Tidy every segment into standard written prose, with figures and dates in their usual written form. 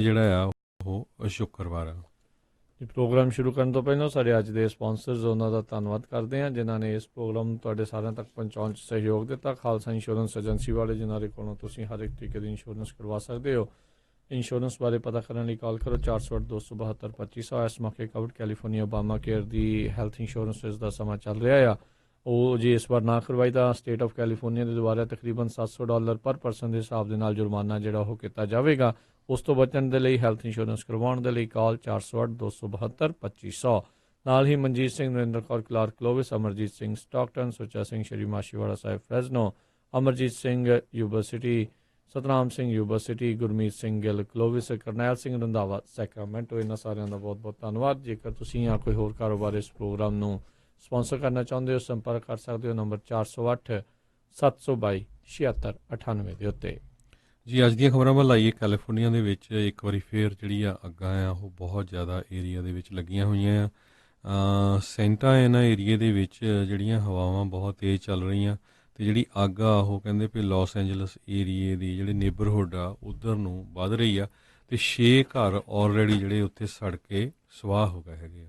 ਜਿਹੜਾ ਆ ਉਹ ਸ਼ੁੱਕਰਵਾਰ ਆ। ਪ੍ਰੋਗਰਾਮ ਸ਼ੁਰੂ ਕਰਨ ਤੋਂ ਪਹਿਲਾਂ ਸਾਡੇ ਅੱਜ ਦੇ ਸਪਾਂਸਰਸ ਉਹਨਾਂ ਦਾ ਧੰਨਵਾਦ ਕਰਦੇ ਹਾਂ ਜਿਨ੍ਹਾਂ ਨੇ ਇਸ ਪ੍ਰੋਗਰਾਮ ਨੂੰ ਤੁਹਾਡੇ ਸਾਰਿਆਂ ਤੱਕ ਪਹੁੰਚਾਉਣ 'ਚ ਸਹਿਯੋਗ ਦਿੱਤਾ। ਖਾਲਸਾ ਇੰਸ਼ੋਰੈਂਸ ਏਜੰਸੀ ਵਾਲੇ ਜਿਨ੍ਹਾਂ ਦੇ ਕੋਲੋਂ ਤੁਸੀਂ ਹਰ ਇੱਕ ਤਰੀਕੇ ਦੀ ਇੰਸ਼ੋਰੈਂਸ ਕਰਵਾ ਸਕਦੇ ਹੋ। ਇੰਸ਼ੋਰੈਂਸ ਬਾਰੇ ਪਤਾ ਕਰਨ ਲਈ ਕਾਲ ਕਰੋ 408-272-2500। ਇਸ ਮੌਕੇ ਕਵਰਡ ਕੈਲੀਫੋਰਨੀਆ ਓਬਾਮਾ ਕੇਅਰ ਦੀ ਹੈਲਥ ਇੰਸ਼ੋਰੈਂਸ ਦਾ ਸਮਾਂ ਚੱਲ ਰਿਹਾ ਆ। ਉਹ ਜੇ ਇਸ ਵਾਰ ਨਾ ਕਰਵਾਈ ਤਾਂ ਸਟੇਟ ਆਫ ਕੈਲੀਫੋਰਨੀਆ ਦੇ ਦੁਆਰਾ ਤਕਰੀਬਨ $700 ਪਰ ਪਰਸਨ ਦੇ ਹਿਸਾਬ ਦੇ ਨਾਲ ਜੁਰਮਾਨਾ ਜਿਹੜਾ ਉਹ ਕੀਤਾ ਜਾਵੇਗਾ। ਉਸ ਤੋਂ ਬਚਣ ਦੇ ਲਈ ਹੈਲਥ ਇੰਸ਼ੋਰੈਂਸ ਕਰਵਾਉਣ ਦੇ ਲਈ ਕਾਲ 408-272-2500। ਨਾਲ ਹੀ Manjit Singh, Narinder Kaur Clark Clovis, Amarjit Singh Stockton, Sucha Singh Shri Machhiwara Sahib Fresno, Amarjit Singh Yuba City, Satnam Singh Yuba City, Gurmeet Singh Gill Clovis, Karnail Singh Randhawa Sacramento. ਇਹਨਾਂ ਸਾਰਿਆਂ ਦਾ ਬਹੁਤ ਬਹੁਤ ਧੰਨਵਾਦ। ਜੇਕਰ ਤੁਸੀਂ ਜਾਂ ਕੋਈ ਹੋਰ ਕਾਰੋਬਾਰ ਇਸ ਪ੍ਰੋਗਰਾਮ ਨੂੰ ਸਪਾਂਸਰ ਕਰਨਾ ਚਾਹੁੰਦੇ ਹੋ ਸੰਪਰਕ ਕਰ ਸਕਦੇ ਹੋ ਨੰਬਰ 408-722-7698 ਦੇ ਉੱਤੇ। ਜੀ ਅੱਜ ਦੀਆਂ ਖਬਰਾਂ ਵੱਲ ਆਈਏ। ਕੈਲੀਫੋਰਨੀਆ ਦੇ ਵਿੱਚ ਇੱਕ ਵਾਰੀ ਫੇਰ ਜਿਹੜੀ ਆ ਅੱਗਾਂ ਆ ਉਹ ਬਹੁਤ ਜ਼ਿਆਦਾ ਏਰੀਆ ਦੇ ਵਿੱਚ ਲੱਗੀਆਂ ਹੋਈਆਂ ਆ। ਸੈਂਟਾ ਐਨਾ ਏਰੀਏ ਦੇ ਵਿੱਚ ਜਿਹੜੀਆਂ ਹਵਾਵਾਂ ਬਹੁਤ ਤੇਜ਼ ਚੱਲ ਰਹੀਆਂ ਅਤੇ ਜਿਹੜੀ ਅੱਗ ਆ ਉਹ ਕਹਿੰਦੇ ਵੀ ਲਾਸ ਐਂਜਲਸ ਏਰੀਏ ਦੀ ਜਿਹੜੇ ਨੇਬਰਹੁੱਡ ਆ ਉੱਧਰ ਨੂੰ ਵੱਧ ਰਹੀ ਆ ਅਤੇ 6 ਘਰ ਆਲਰੇਡੀ ਜਿਹੜੇ ਉੱਥੇ ਸੜ ਕੇ ਸਵਾਹ ਹੋ ਗਏ ਹੈਗੇ ਆ।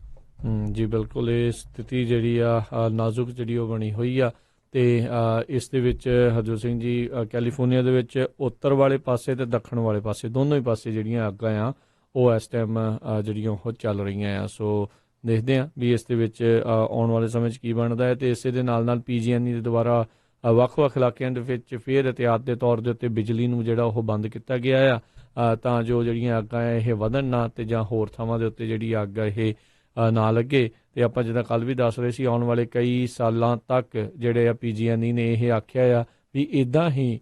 ਜੀ ਬਿਲਕੁਲ, ਇਹ ਸਥਿਤੀ ਜਿਹੜੀ ਆ ਨਾਜ਼ੁਕ ਜਿਹੜੀ ਉਹ ਬਣੀ ਹੋਈ ਆ ਅਤੇ ਇਸ ਦੇ ਵਿੱਚ ਹਰਜੋਤ ਸਿੰਘ ਜੀ ਕੈਲੀਫੋਰਨੀਆ ਦੇ ਵਿੱਚ ਉੱਤਰ ਵਾਲੇ ਪਾਸੇ ਅਤੇ ਦੱਖਣ ਵਾਲੇ ਪਾਸੇ ਦੋਨੋਂ ਹੀ ਪਾਸੇ ਜਿਹੜੀਆਂ ਅੱਗਾਂ ਆ ਉਹ ਇਸ ਟਾਈਮ ਜਿਹੜੀਆਂ ਉਹ ਚੱਲ ਰਹੀਆਂ ਆ। ਸੋ ਦੇਖਦੇ ਹਾਂ ਵੀ ਇਸ ਦੇ ਵਿੱਚ ਆਉਣ ਵਾਲੇ ਸਮੇਂ 'ਚ ਕੀ ਬਣਦਾ ਹੈ। ਅਤੇ ਇਸੇ ਦੇ ਨਾਲ ਨਾਲ PG&E ਦੇ ਦੁਆਰਾ ਵੱਖ-ਵੱਖ ਇਲਾਕਿਆਂ ਦੇ ਵਿੱਚ ਫਿਰ ਇਹਤਿਆਤ ਦੇ ਤੌਰ ਦੇ ਉੱਤੇ ਬਿਜਲੀ ਨੂੰ ਜਿਹੜਾ ਉਹ ਬੰਦ ਕੀਤਾ ਗਿਆ ਆ ਤਾਂ ਜੋ ਜਿਹੜੀਆਂ ਅੱਗਾਂ ਆ ਇਹ ਵਧਣ ਨਾ ਅਤੇ ਜਾਂ ਹੋਰ ਥਾਵਾਂ ਦੇ ਉੱਤੇ ਜਿਹੜੀ ਅੱਗ ਇਹ ਨਾ ਲੱਗੇ। ਅਤੇ ਆਪਾਂ ਜਿੱਦਾਂ ਕੱਲ੍ਹ ਵੀ ਦੱਸ ਰਹੇ ਸੀ ਆਉਣ ਵਾਲੇ ਕਈ ਸਾਲਾਂ ਤੱਕ ਜਿਹੜੇ ਆ PG&E ਨੇ ਇਹ ਆਖਿਆ ਆ ਵੀ ਇੱਦਾਂ ਹੀ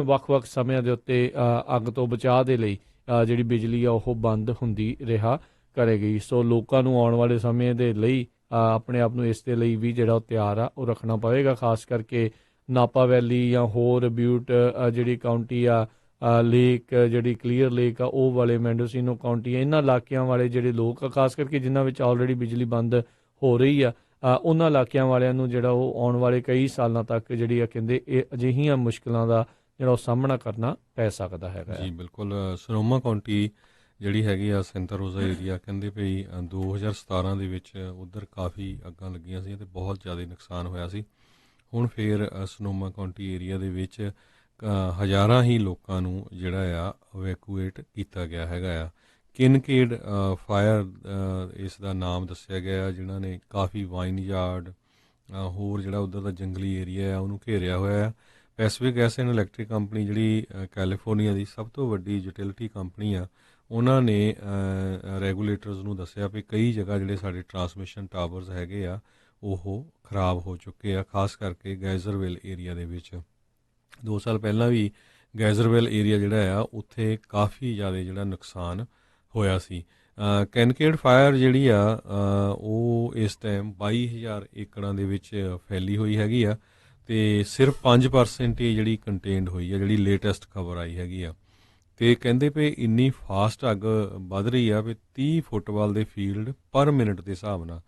ਵੱਖ-ਵੱਖ ਸਮਿਆਂ ਦੇ ਉੱਤੇ ਅੱਗ ਤੋਂ ਬਚਾਅ ਦੇ ਲਈ ਜਿਹੜੀ ਬਿਜਲੀ ਆ ਉਹ ਬੰਦ ਹੁੰਦੀ ਰਿਹਾ ਕਰੇਗੀ। ਸੋ ਲੋਕਾਂ ਨੂੰ ਆਉਣ ਵਾਲੇ ਸਮੇਂ ਦੇ ਲਈ ਆਪਣੇ ਆਪ ਨੂੰ ਇਸ ਦੇ ਲਈ ਵੀ ਜਿਹੜਾ ਉਹ ਤਿਆਰ ਆ ਉਹ ਰੱਖਣਾ ਪਵੇਗਾ। ਖਾਸ ਕਰਕੇ ਨਾਪਾ ਵੈਲੀ ਜਾਂ ਹੋਰ ਬਿਊਟ ਜਿਹੜੀ ਕਾਊਂਟੀ ਆ ਲੇਕ ਜਿਹੜੀ ਕਲੀਅਰ ਲੇਕ ਆ ਉਹ ਵਾਲੇ ਮੈਂਡੋਸੀਨੋ ਕਾਊਂਟੀ ਇਹਨਾਂ ਇਲਾਕਿਆਂ ਵਾਲੇ ਜਿਹੜੇ ਲੋਕ ਆ ਖਾਸ ਕਰਕੇ ਜਿਨ੍ਹਾਂ ਵਿੱਚ ਆਲਰੇਡੀ ਬਿਜਲੀ ਬੰਦ ਹੋ ਰਹੀ ਆ ਉਹਨਾਂ ਇਲਾਕਿਆਂ ਵਾਲਿਆਂ ਨੂੰ ਜਿਹੜਾ ਉਹ ਆਉਣ ਵਾਲੇ ਕਈ ਸਾਲਾਂ ਤੱਕ ਜਿਹੜੀ ਆ ਕਹਿੰਦੇ ਇਹ ਅਜਿਹੀਆਂ ਮੁਸ਼ਕਿਲਾਂ ਦਾ ਜਿਹੜਾ ਉਹ ਸਾਹਮਣਾ ਕਰਨਾ ਪੈ ਸਕਦਾ ਹੈਗਾ। ਜੀ ਬਿਲਕੁਲ। ਸਨੋਮਾ ਕਾਊਂਟੀ ਜਿਹੜੀ ਹੈਗੀ ਆ ਸੈਂਟਾ ਰੋਜ਼ਾ ਏਰੀਆ ਕਹਿੰਦੇ ਵੀ 2017 ਦੇ ਵਿੱਚ ਉੱਧਰ ਕਾਫੀ ਅੱਗਾਂ ਲੱਗੀਆਂ ਸੀ ਅਤੇ ਬਹੁਤ ਜ਼ਿਆਦਾ ਨੁਕਸਾਨ ਹੋਇਆ ਸੀ। ਹੁਣ ਫਿਰ ਸਨੋਮਾ ਕਾਊਂਟੀ ਏਰੀਆ ਦੇ ਵਿੱਚ ਹਜ਼ਾਰਾਂ ਹੀ ਲੋਕਾਂ ਨੂੰ ਜਿਹੜਾ ਆ ਇਵੈਕੂਏਟ ਕੀਤਾ ਗਿਆ ਹੈਗਾ ਆ। ਕਿਨਕੇਡ ਫਾਇਰ ਇਸ ਦਾ ਨਾਮ ਦੱਸਿਆ ਗਿਆ ਜਿਨ੍ਹਾਂ ਨੇ ਕਾਫੀ ਵਾਈਨ ਯਾਰਡ ਹੋਰ ਜਿਹੜਾ ਉੱਧਰ ਦਾ ਜੰਗਲੀ ਏਰੀਆ ਆ ਉਹਨੂੰ ਘੇਰਿਆ ਹੋਇਆ ਆ। Pacific gas and electric company ਜਿਹੜੀ ਕੈਲੀਫੋਰਨੀਆ ਦੀ ਸਭ ਤੋਂ ਵੱਡੀ ਯੂਟਿਲਿਟੀ ਕੰਪਨੀ ਆ ਉਹਨਾਂ ਨੇ ਰੈਗੂਲੇਟਰਸ ਨੂੰ ਦੱਸਿਆ ਵੀ ਕਈ ਜਗ੍ਹਾ ਜਿਹੜੇ ਸਾਡੇ ਟਰਾਂਸਮਿਸ਼ਨ ਟਾਵਰਸ ਹੈਗੇ ਆ ਉਹ ਖਰਾਬ ਹੋ ਚੁੱਕੇ ਆ। ਖਾਸ ਕਰਕੇ ਗੈਜ਼ਰਵਿਲ ਏਰੀਆ ਦੇ ਵਿੱਚ 2 ਸਾਲ ਪਹਿਲਾਂ ਵੀ ਗੈਜ਼ਰਵਿਲ ਏਰੀਆ ਜਿਹੜਾ ਆ ਉੱਥੇ ਕਾਫੀ ਜ਼ਿਆਦਾ ਜਿਹੜਾ ਨੁਕਸਾਨ ਹੋਇਆ ਸੀ। ਕੈਨਕੇਡ ਫਾਇਰ ਜਿਹੜੀ ਆ ਉਹ ਇਸ ਟਾਈਮ 22,000 ਏਕੜਾਂ ਦੇ ਵਿੱਚ ਫੈਲੀ ਹੋਈ ਹੈਗੀ ਆ ਅਤੇ ਸਿਰਫ 5% ਹੀ ਜਿਹੜੀ ਕੰਟੇਨਡ ਹੋਈ ਆ ਜਿਹੜੀ ਲੇਟੈਸਟ ਖਬਰ ਆਈ ਹੈਗੀ ਆ। ਅਤੇ ਕਹਿੰਦੇ ਵੀ ਇੰਨੀ ਫਾਸਟ ਅੱਗ ਵੱਧ ਰਹੀ ਆ ਵੀ 30 ਫੁੱਟਬਾਲ ਦੇ ਫੀਲਡ ਪਰ ਮਿੰਟ ਦੇ ਹਿਸਾਬ ਨਾਲ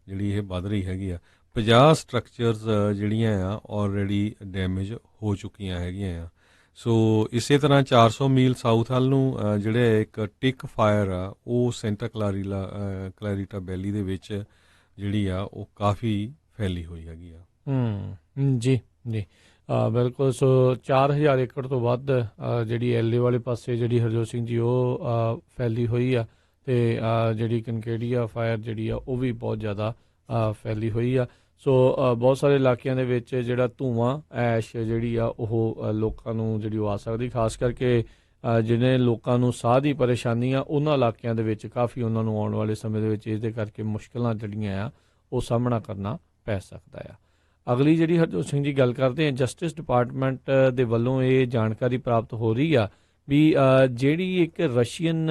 ਜਿਹੜੀ ਇਹ ਵੱਧ ਰਹੀ ਹੈਗੀ ਆ। 50 ਸਟਰਕਚਰਸ ਜਿਹੜੀਆਂ ਆ ਆਲਰੇਡੀ ਡੈਮੇਜ ਹੋ ਚੁੱਕੀਆਂ ਹੈਗੀਆਂ ਆ। ਸੋ ਇਸੇ ਤਰ੍ਹਾਂ 400 ਮੀਲ ਸਾਊਥ ਵੱਲ ਨੂੰ ਜਿਹੜੇ ਇੱਕ ਟਿਕ ਫਾਇਰ ਆ ਉਹ ਸੈਂਟਾ ਕਲੈਰੀਟਾ ਵੈਲੀ ਦੇ ਵਿੱਚ ਜਿਹੜੀ ਆ ਉਹ ਕਾਫੀ ਫੈਲੀ ਹੋਈ ਹੈਗੀ ਆ। ਜੀ ਜੀ ਬਿਲਕੁਲ। ਸੋ 4,000 ਏਕੜ ਤੋਂ ਵੱਧ ਜਿਹੜੀ ਐਲੇ ਵਾਲੇ ਪਾਸੇ ਜਿਹੜੀ ਹਰਜੋਤ ਸਿੰਘ ਜੀ ਉਹ ਫੈਲੀ ਹੋਈ ਆ ਅਤੇ ਜਿਹੜੀ ਕਨਕੇਡੀਆ ਫਾਇਰ ਜਿਹੜੀ ਆ ਉਹ ਵੀ ਬਹੁਤ ਜ਼ਿਆਦਾ ਫੈਲੀ ਹੋਈ ਆ। ਸੋ ਬਹੁਤ ਸਾਰੇ ਇਲਾਕਿਆਂ ਦੇ ਵਿੱਚ ਜਿਹੜਾ ਧੂੰਆਂ ਐਸ਼ ਜਿਹੜੀ ਆ ਉਹ ਲੋਕਾਂ ਨੂੰ ਜਿਹੜੀ ਉਹ ਆ ਸਕਦੀ। ਖਾਸ ਕਰਕੇ ਜਿਹਨੇ ਲੋਕਾਂ ਨੂੰ ਸਾਹ ਦੀ ਪਰੇਸ਼ਾਨੀ ਆ ਉਹਨਾਂ ਇਲਾਕਿਆਂ ਦੇ ਵਿੱਚ ਕਾਫੀ ਉਹਨਾਂ ਨੂੰ ਆਉਣ ਵਾਲੇ ਸਮੇਂ ਦੇ ਵਿੱਚ ਇਹਦੇ ਕਰਕੇ ਮੁਸ਼ਕਿਲਾਂ ਜਿਹੜੀਆਂ ਆ ਉਹ ਸਾਹਮਣਾ ਕਰਨਾ ਪੈ ਸਕਦਾ ਆ। ਅਗਲੀ ਜਿਹੜੀ ਹਰਜੋਤ ਸਿੰਘ ਜੀ ਗੱਲ ਕਰਦੇ ਆ ਜਸਟਿਸ ਡਿਪਾਰਟਮੈਂਟ ਦੇ ਵੱਲੋਂ ਇਹ ਜਾਣਕਾਰੀ ਪ੍ਰਾਪਤ ਹੋ ਰਹੀ ਆ ਵੀ ਜਿਹੜੀ ਇੱਕ ਰਸ਼ੀਅਨ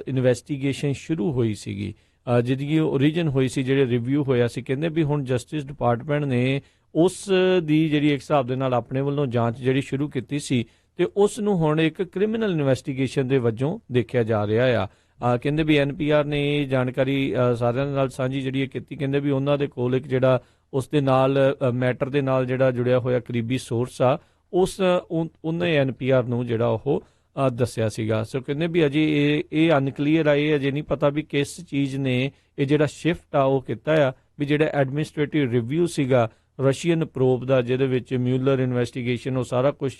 ਇਨਵੈਸਟੀਗੇਸ਼ਨ ਸ਼ੁਰੂ ਹੋਈ ਸੀਗੀ ਜਿਹਦੀ ਓਰੀਜਨ ਹੋਈ ਸੀ ਜਿਹੜੇ ਰਿਵਿਊ ਹੋਇਆ ਸੀ ਕਹਿੰਦੇ ਵੀ ਹੁਣ ਜਸਟਿਸ ਡਿਪਾਰਟਮੈਂਟ ਨੇ ਉਸ ਦੀ ਜਿਹੜੀ ਇੱਕ ਹਿਸਾਬ ਦੇ ਨਾਲ ਆਪਣੇ ਵੱਲੋਂ ਜਾਂਚ ਜਿਹੜੀ ਸ਼ੁਰੂ ਕੀਤੀ ਸੀ ਅਤੇ ਉਸ ਨੂੰ ਹੁਣ ਇੱਕ ਕ੍ਰਿਮੀਨਲ ਇਨਵੈਸਟੀਗੇਸ਼ਨ ਦੇ ਵਜੋਂ ਦੇਖਿਆ ਜਾ ਰਿਹਾ ਆ। ਕਹਿੰਦੇ ਵੀ NPR ਨੇ ਇਹ ਜਾਣਕਾਰੀ ਸਾਰਿਆਂ ਦੇ ਨਾਲ ਸਾਂਝੀ ਜਿਹੜੀ ਕੀਤੀ। ਕਹਿੰਦੇ ਵੀ ਉਹਨਾਂ ਦੇ ਕੋਲ ਇੱਕ ਜਿਹੜਾ ਉਸ ਦੇ ਨਾਲ ਮੈਟਰ ਦੇ ਨਾਲ ਜਿਹੜਾ ਜੁੜਿਆ ਹੋਇਆ ਕਰੀਬੀ ਸੋਰਸ ਆ ਉਹਨੇ NPR ਨੂੰ ਜਿਹੜਾ ਉਹ ਦੱਸਿਆ ਸੀਗਾ। ਸੋ ਕਹਿੰਦੇ ਵੀ ਅਜੇ ਇਹ ਅਨਕਲੀਅਰ ਆ, ਇਹ ਅਜੇ ਨਹੀਂ ਪਤਾ ਵੀ ਕਿਸ ਚੀਜ਼ ਨੇ ਇਹ ਜਿਹੜਾ ਸ਼ਿਫਟ ਆ ਉਹ ਕੀਤਾ ਆ, ਵੀ ਜਿਹੜਾ ਐਡਮਿਨਿਸਟ੍ਰੇਟਿਵ ਰਿਵਿਊ ਸੀਗਾ ਰਸ਼ੀਅਨ ਪ੍ਰੋਬ ਦਾ, ਜਿਹਦੇ ਵਿੱਚ ਮਿਊਲਰ ਇਨਵੈਸਟੀਗੇਸ਼ਨ ਉਹ ਸਾਰਾ ਕੁਝ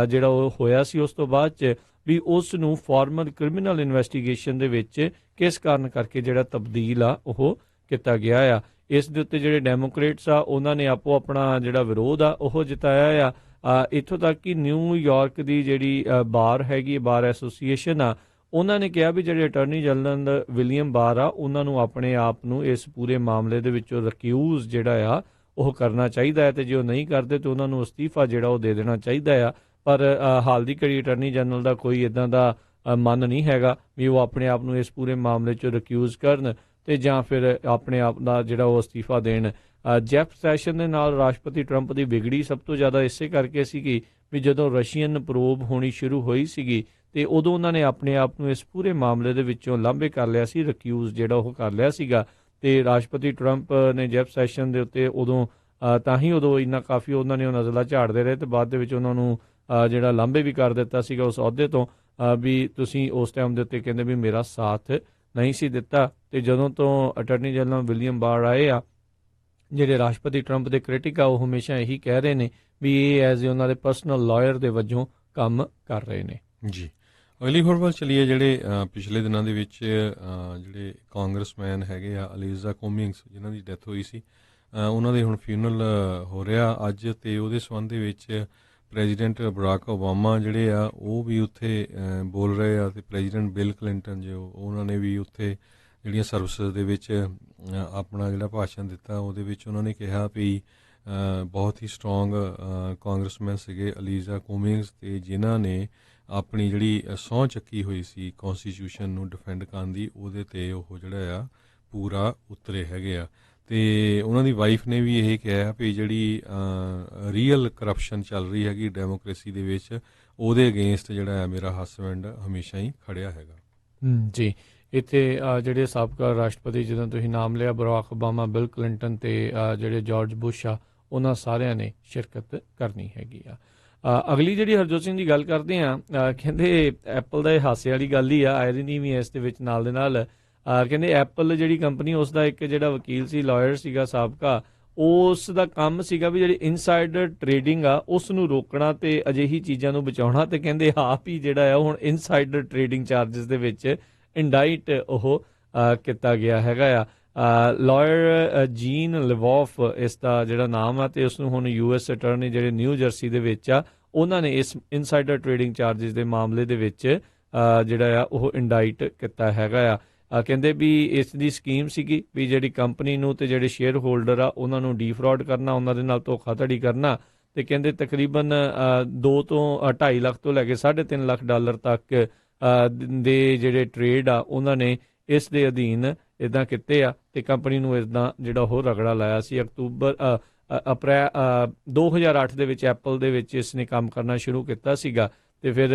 ਜਿਹੜਾ ਉਹ ਹੋਇਆ ਸੀ, ਉਸ ਤੋਂ ਬਾਅਦ 'ਚ ਵੀ ਉਸ ਨੂੰ ਫਾਰਮਲ ਕ੍ਰਿਮੀਨਲ ਇਨਵੈਸਟੀਗੇਸ਼ਨ ਦੇ ਵਿੱਚ ਕਿਸ ਕਾਰਨ ਕਰਕੇ ਜਿਹੜਾ ਤਬਦੀਲ ਆ ਉਹ ਕੀਤਾ ਗਿਆ ਆ। ਇਸ ਦੇ ਉੱਤੇ ਜਿਹੜੇ ਡੈਮੋਕ੍ਰੇਟਸ ਆ ਉਹਨਾਂ ਨੇ ਆਪੋ ਆਪਣਾ ਜਿਹੜਾ ਵਿਰੋਧ ਆ ਉਹ ਜਤਾਇਆ ਆ। ਇੱਥੋਂ ਤੱਕ ਕਿ ਨਿਊਯਾਰਕ ਦੀ ਜਿਹੜੀ ਬਾਰ ਹੈਗੀ, ਬਾਰ ਐਸੋਸੀਏਸ਼ਨ ਆ, ਉਹਨਾਂ ਨੇ ਕਿਹਾ ਵੀ ਜਿਹੜੇ ਅਟਾਰਨੀ ਜਨਰਲ ਵਿਲੀਅਮ ਬਾਰ ਆ ਉਹਨਾਂ ਨੂੰ ਆਪਣੇ ਆਪ ਨੂੰ ਇਸ ਪੂਰੇ ਮਾਮਲੇ ਦੇ ਵਿੱਚੋਂ ਰਿਕਿਊਜ਼ ਜਿਹੜਾ ਆ ਉਹ ਕਰਨਾ ਚਾਹੀਦਾ ਹੈ, ਤੇ ਜੇ ਉਹ ਨਹੀਂ ਕਰਦੇ ਤਾਂ ਉਹਨਾਂ ਨੂੰ ਅਸਤੀਫਾ ਜਿਹੜਾ ਉਹ ਦੇ ਦੇਣਾ ਚਾਹੀਦਾ ਆ। ਪਰ ਹਾਲ ਦੀ ਘੜੀ ਅਟਾਰਨੀ ਜਨਰਲ ਦਾ ਕੋਈ ਇੱਦਾਂ ਦਾ ਮਨ ਨਹੀਂ ਹੈਗਾ ਵੀ ਉਹ ਆਪਣੇ ਆਪ ਨੂੰ ਇਸ ਪੂਰੇ ਮਾਮਲੇ 'ਚੋਂ ਰਿਕਿਊਜ਼ ਕਰਨ ਤੇ ਜਾਂ ਫਿਰ ਆਪਣੇ ਆਪ ਦਾ ਜਿਹੜਾ ਉਹ ਅਸਤੀਫਾ ਦੇਣ। ਜੈਫ ਸੈਸ਼ਨ ਦੇ ਨਾਲ ਰਾਸ਼ਟਰਪਤੀ ਟਰੰਪ ਦੀ ਵਿਗੜੀ ਸਭ ਤੋਂ ਜ਼ਿਆਦਾ ਇਸੇ ਕਰਕੇ ਸੀਗੀ ਵੀ ਜਦੋਂ ਰਸ਼ੀਅਨ ਪ੍ਰੋਬ ਹੋਣੀ ਸ਼ੁਰੂ ਹੋਈ ਸੀਗੀ ਤੇ ਉਦੋਂ ਉਹਨਾਂ ਨੇ ਆਪਣੇ ਆਪ ਨੂੰ ਇਸ ਪੂਰੇ ਮਾਮਲੇ ਦੇ ਵਿੱਚੋਂ ਲਾਂਭੇ ਕਰ ਲਿਆ ਸੀ, ਰਿਕਿਊਜ਼ ਜਿਹੜਾ ਉਹ ਕਰ ਲਿਆ ਸੀਗਾ। ਤੇ ਰਾਸ਼ਟਰਪਤੀ ਟਰੰਪ ਨੇ ਜੈਫ ਸੈਸ਼ਨ ਦੇ ਉੱਤੇ ਉਦੋਂ ਤਾਂ ਹੀ ਉਦੋਂ ਇੰਨਾ ਕਾਫੀ ਉਹਨਾਂ ਨੇ ਉਹ ਨਜ਼ਲਾ ਝਾੜਦੇ ਰਹੇ ਤੇ ਬਾਅਦ ਦੇ ਵਿੱਚ ਉਹਨਾਂ ਨੂੰ ਜਿਹੜਾ ਲਾਂਭੇ ਵੀ ਕਰ ਦਿੱਤਾ ਸੀਗਾ ਉਸ ਅਹੁਦੇ ਤੋਂ, ਵੀ ਤੁਸੀਂ ਉਸ ਟਾਈਮ ਦੇ ਉੱਤੇ ਕਹਿੰਦੇ ਵੀ ਮੇਰਾ ਸਾਥ ਨਹੀਂ ਸੀ ਦਿੱਤਾ। ਤੇ ਜਦੋਂ ਤੋਂ ਅਟਾਰਨੀ ਜਨਰਲ ਵਿਲੀਅਮ ਬਾਰ ਆਏ ਆ, ਜਿਹੜੇ ਰਾਸ਼ਟਰਪਤੀ ਟਰੰਪ ਦੇ ਕ੍ਰਿਟਿਕ ਆ ਉਹ ਹਮੇਸ਼ਾ ਇਹੀ ਕਹਿ ਰਹੇ ਨੇ ਵੀ ਇਹ ਐਜ਼ ਉਹਨਾਂ ਦੇ ਪਰਸਨਲ ਲਾਇਰ ਦੇ ਵਜੋਂ ਕੰਮ ਕਰ ਰਹੇ ਨੇ। ਜੀ, ਅਗਲੀ ਖਬਰ ਵੱਲ ਚਲੀਏ। ਜਿਹੜੇ ਪਿਛਲੇ ਦਿਨਾਂ ਦੇ ਵਿੱਚ ਜਿਹੜੇ ਕਾਂਗਰਸਮੈਨ ਹੈਗੇ ਆ ਅਲੀਜ਼ਾ ਕੁਮਿੰਗਸ, ਜਿਨ੍ਹਾਂ ਦੀ ਡੈਥ ਹੋਈ ਸੀ, ਉਹਨਾਂ ਦੇ ਹੁਣ ਫਿਊਨਰਲ ਹੋ ਰਿਹਾ ਅੱਜ, ਤੇ ਉਹਦੇ ਸੰਬੰਧ ਦੇ ਵਿੱਚ ਪ੍ਰੈਜ਼ੀਡੈਂਟ ਬਰਾਕ ਓਬਾਮਾ ਜਿਹੜੇ ਆ ਉਹ ਵੀ ਉੱਥੇ ਬੋਲ ਰਹੇ ਆ, ਤੇ ਪ੍ਰੈਜ਼ੀਡੈਂਟ ਬਿਲ ਕਲਿੰਟਨ ਜੋ ਉਹਨਾਂ ਨੇ ਵੀ ਉੱਥੇ ਜਿਹੜੀਆਂ ਸਰਵਿਸਿਜ਼ ਦੇ ਵਿੱਚ ਆਪਣਾ ਜਿਹੜਾ ਭਾਸ਼ਣ ਦਿੱਤਾ, ਉਹਦੇ ਵਿੱਚ ਉਹਨਾਂ ਨੇ ਕਿਹਾ ਵੀ ਬਹੁਤ ਹੀ ਸਟਰੋਂਗ ਕਾਂਗਰਸਮੈਨ ਸੀਗੇ ਅਲੀਜ਼ਾ ਕੁਮਿੰਗਸ, ਤੇ ਜਿਨ੍ਹਾਂ ਨੇ ਆਪਣੀ ਜਿਹੜੀ ਸਹੁੰ ਚੱਕੀ ਹੋਈ ਸੀ ਕੌਨਸਟੀਟਿਊਸ਼ਨ ਨੂੰ ਡਿਫੈਂਡ ਕਰਨ ਦੀ, ਉਹਦੇ 'ਤੇ ਉਹ ਜਿਹੜਾ ਆ ਪੂਰਾ ਉਤਰੇ ਹੈਗੇ ਆ। ਤੇ ਉਹਨਾਂ ਦੀ ਵਾਈਫ ਨੇ ਵੀ ਇਹ ਕਿਹਾ ਵੀ ਜਿਹੜੀ ਰੀਅਲ ਕਰਪਸ਼ਨ ਚੱਲ ਰਹੀ ਹੈਗੀ ਡੈਮੋਕ੍ਰੇਸੀ ਦੇ ਵਿੱਚ, ਉਹਦੇ ਅਗੇਂਸਟ ਜਿਹੜਾ ਹੈ ਮੇਰਾ ਹਸਬੈਂਡ ਹਮੇਸ਼ਾ ਹੀ ਖੜਿਆ ਹੈਗਾ। ਜੀ, ਇੱਥੇ ਜਿਹੜੇ ਸਾਬਕਾ ਰਾਸ਼ਟਰਪਤੀ ਜਦੋਂ ਤੁਸੀਂ ਨਾਮ ਲਿਆ, ਬਰਾਕ ਓਬਾਮਾ, ਬਿਲ ਕਲਿੰਟਨ ਤੇ ਜਿਹੜੇ ਜਾਰਜ ਬੁਸ਼ ਆ, ਉਹਨਾਂ ਸਾਰਿਆਂ ਨੇ ਸ਼ਿਰਕਤ ਕਰਨੀ ਹੈਗੀ ਆ। ਅਗਲੀ ਜਿਹੜੀ ਹਰਜੋਤ ਸਿੰਘ ਦੀ ਗੱਲ ਕਰਦੇ ਆ, ਕਹਿੰਦੇ ਐਪਲ ਦਾ ਇਹ ਹਾਸੇ ਵਾਲੀ ਗੱਲ ਹੀ ਆ, ਆਇਰਨੀ ਵੀ ਇਸ ਦੇ ਵਿੱਚ ਨਾਲ ਦੇ ਨਾਲ। ਕਹਿੰਦੇ ਐਪਲ ਜਿਹੜੀ ਕੰਪਨੀ, ਉਸ ਦਾ ਇੱਕ ਜਿਹੜਾ ਵਕੀਲ ਸੀ, ਲਾਇਰ ਸੀਗਾ ਸਾਬਕਾ, ਉਸ ਦਾ ਕੰਮ ਸੀਗਾ ਵੀ ਜਿਹੜੀ ਇਨਸਾਈਡਰ ਟਰੇਡਿੰਗ ਆ ਉਸ ਨੂੰ ਰੋਕਣਾ ਤੇ ਅਜਿਹੀ ਚੀਜ਼ਾਂ ਨੂੰ ਬਚਾਉਣਾ। ਤੇ ਕਹਿੰਦੇ ਆਪ ਹੀ ਜਿਹੜਾ ਆ ਹੁਣ ਇਨਸਾਈਡਰ ਟਰੇਡਿੰਗ ਚਾਰਜਸ ਦੇ ਵਿੱਚ ਇੰਡਾਈਟ ਉਹ ਕੀਤਾ ਗਿਆ ਹੈਗਾ ਆ। ਲਾਇਰ ਜੀਨ ਲਿਵੋਫ ਇਸ ਦਾ ਜਿਹੜਾ ਨਾਮ ਆ, ਤੇ ਉਸ ਨੂੰ ਹੁਣ US ਅਟਾਰਨੀ ਜਿਹੜੇ ਨਿਊ ਜਰਸੀ ਦੇ ਵਿੱਚ ਆ, ਉਹਨਾਂ ਨੇ ਇਸ ਇਨਸਾਈਡਰ ਟਰੇਡਿੰਗ ਚਾਰਜਸ ਦੇ ਮਾਮਲੇ ਦੇ ਵਿੱਚ ਜਿਹੜਾ ਆ ਉਹ ਇੰਡਾਈਟ ਕੀਤਾ ਹੈਗਾ ਆ। ਕਹਿੰਦੇ ਵੀ ਇਸ ਦੀ ਸਕੀਮ ਸੀਗੀ ਵੀ ਜਿਹੜੀ ਕੰਪਨੀ ਨੂੰ ਤੇ ਜਿਹੜੇ ਸ਼ੇਅਰ ਹੋਲਡਰ ਆ ਉਹਨਾਂ ਨੂੰ ਡੀਫਰਾਡ ਕਰਨਾ, ਉਹਨਾਂ ਦੇ ਨਾਲ ਧੋਖਾਧੜੀ ਕਰਨਾ। ਤੇ ਕਹਿੰਦੇ ਤਕਰੀਬਨ 2 ਤੋਂ 2.5 ਲੱਖ ਤੋਂ ਲੈ ਕੇ $3.5 ਲੱਖ ਤੱਕ ਦੇ ਜਿਹੜੇ ਟਰੇਡ ਆ ਉਹਨਾਂ ਨੇ ਇਸ ਦੇ ਅਧੀਨ ਇੱਦਾਂ ਕੀਤੇ ਆ, ਤੇ ਕੰਪਨੀ ਨੂੰ ਇੱਦਾਂ ਜਿਹੜਾ ਉਹ ਰਗੜਾ ਲਾਇਆ ਸੀ। ਅਪ੍ਰੈਲ 2008 ਦੇ ਵਿੱਚ ਐਪਲ ਦੇ ਵਿੱਚ ਇਸ ਨੇ ਕੰਮ ਕਰਨਾ ਸ਼ੁਰੂ ਕੀਤਾ ਸੀਗਾ, ਤੇ ਫਿਰ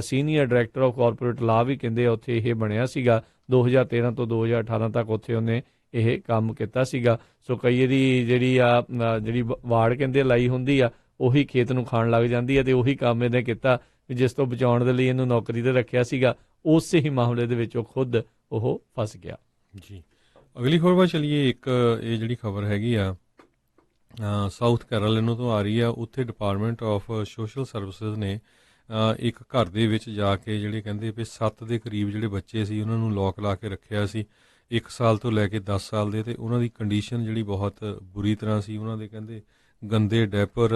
senior director of corporate law ਵੀ ਕਹਿੰਦੇ ਉੱਥੇ ਇਹ ਬਣਿਆ ਸੀਗਾ। 2013 ਤੋਂ 2018 ਤੱਕ ਉੱਥੇ ਉਹਨੇ ਇਹ ਕੰਮ ਕੀਤਾ ਸੀਗਾ। ਸੋ ਕਈ ਦੀ ਜਿਹੜੀ ਵਾੜ ਕਹਿੰਦੇ ਲਾਈ ਹੁੰਦੀ ਆ, ਉਹੀ ਖੇਤ ਨੂੰ ਖਾਣ ਲੱਗ ਜਾਂਦੀ ਹੈ, ਤੇ ਉਹੀ ਕੰਮ ਇਹਨੇ ਕੀਤਾ ਜਿਸ ਤੋਂ ਬਚਾਉਣ ਦੇ ਲਈ ਇਹਨੂੰ ਨੌਕਰੀ ਤੇ ਰੱਖਿਆ ਸੀਗਾ, ਉਸੇ ਹੀ ਮਾਮਲੇ ਦੇ ਵਿੱਚ ਉਹ ਖੁਦ ਉਹ ਫਸ ਗਿਆ। ਜੀ, ਅਗਲੀ ਖਬਰ ਵੱਲ ਚਲੀਏ। ਇੱਕ ਇਹ ਜਿਹੜੀ ਖਬਰ ਹੈਗੀ ਆ ਸਾਊਥ ਕੈਰੋਲਾਈਨਾ ਤੋਂ ਆ ਰਹੀ ਆ। ਉੱਥੇ ਡਿਪਾਰਟਮੈਂਟ ਆਫ ਸੋਸ਼ਲ ਸਰਵਿਸਿਜ਼ ਨੇ ਇੱਕ ਘਰ ਦੇ ਵਿੱਚ ਜਾ ਕੇ ਜਿਹੜੇ ਕਹਿੰਦੇ ਵੀ 7 ਦੇ ਕਰੀਬ ਜਿਹੜੇ ਬੱਚੇ ਸੀ ਉਹਨਾਂ ਨੂੰ ਲੋਕ ਲਾ ਕੇ ਰੱਖਿਆ ਸੀ, 1 ਸਾਲ ਤੋਂ ਲੈ ਕੇ 10 ਸਾਲ ਦੇ, ਤੇ ਉਹਨਾਂ ਦੀ ਕੰਡੀਸ਼ਨ ਜਿਹੜੀ ਬਹੁਤ ਬੁਰੀ ਤਰ੍ਹਾਂ ਸੀ। ਉਹਨਾਂ ਦੇ ਕਹਿੰਦੇ ਗੰਦੇ ਡੈਪਰ,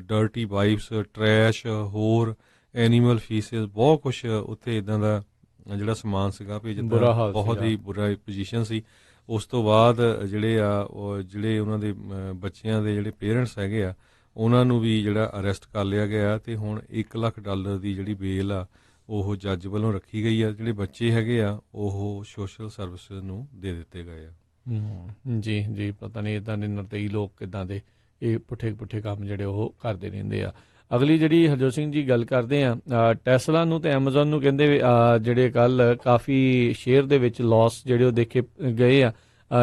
ਡਰਟੀ ਵਾਈਪਸ, ਟਰੈਸ਼, ਹੋਰ ਐਨੀਮਲ ਫੀਸਿਸ, ਬਹੁਤ ਕੁਛ ਉੱਥੇ ਇੱਦਾਂ ਦਾ ਜਿਹੜਾ ਸਮਾਨ ਸੀਗਾ ਵੀ ਜਿੱਦਾਂ ਬਹੁਤ ਹੀ ਬੁਰਾ ਪੋਜੀਸ਼ਨ ਸੀ। ਉਸ ਤੋਂ ਬਾਅਦ ਜਿਹੜੇ ਉਹਨਾਂ ਦੇ ਬੱਚਿਆਂ ਦੇ ਜਿਹੜੇ ਪੇਰੈਂਟਸ ਹੈਗੇ ਆ, ਉਹਨਾਂ ਨੂੰ ਵੀ ਜਿਹੜਾ ਅਰੈਸਟ ਕਰ ਲਿਆ ਗਿਆ, ਤੇ ਹੁਣ $1 ਲੱਖ ਦੀ ਜਿਹੜੀ ਬੇਲ ਆ ਉਹ ਜੱਜ ਵੱਲੋਂ ਰੱਖੀ ਗਈ ਆ। ਜਿਹੜੇ ਬੱਚੇ ਹੈਗੇ ਆ ਉਹ ਸੋਸ਼ਲ ਸਰਵਿਸਿਜ਼ ਨੂੰ ਦੇ ਦਿੱਤੇ ਗਏ ਆ। ਜੀ, ਪਤਾ ਨਹੀਂ ਇੱਦਾਂ ਦੇ ਨਰਤਈ ਲੋਕ ਕਿੱਦਾਂ ਦੇ ਇਹ ਪੁੱਠੇ ਕੰਮ ਜਿਹੜੇ ਉਹ ਕਰਦੇ ਰਹਿੰਦੇ ਆ। ਅਗਲੀ ਜਿਹੜੀ ਹਰਜੋਤ ਸਿੰਘ ਜੀ ਗੱਲ ਕਰਦੇ ਆ, ਟੈਸਲਾ ਨੂੰ ਤੇ ਐਮਾਜ਼ਨ ਨੂੰ ਕਹਿੰਦੇ ਜਿਹੜੇ ਕੱਲ ਕਾਫੀ ਸ਼ੇਅਰ ਦੇ ਵਿੱਚ ਲਾਸ ਜਿਹੜੇ ਉਹ ਦੇਖੇ ਗਏ ਆ।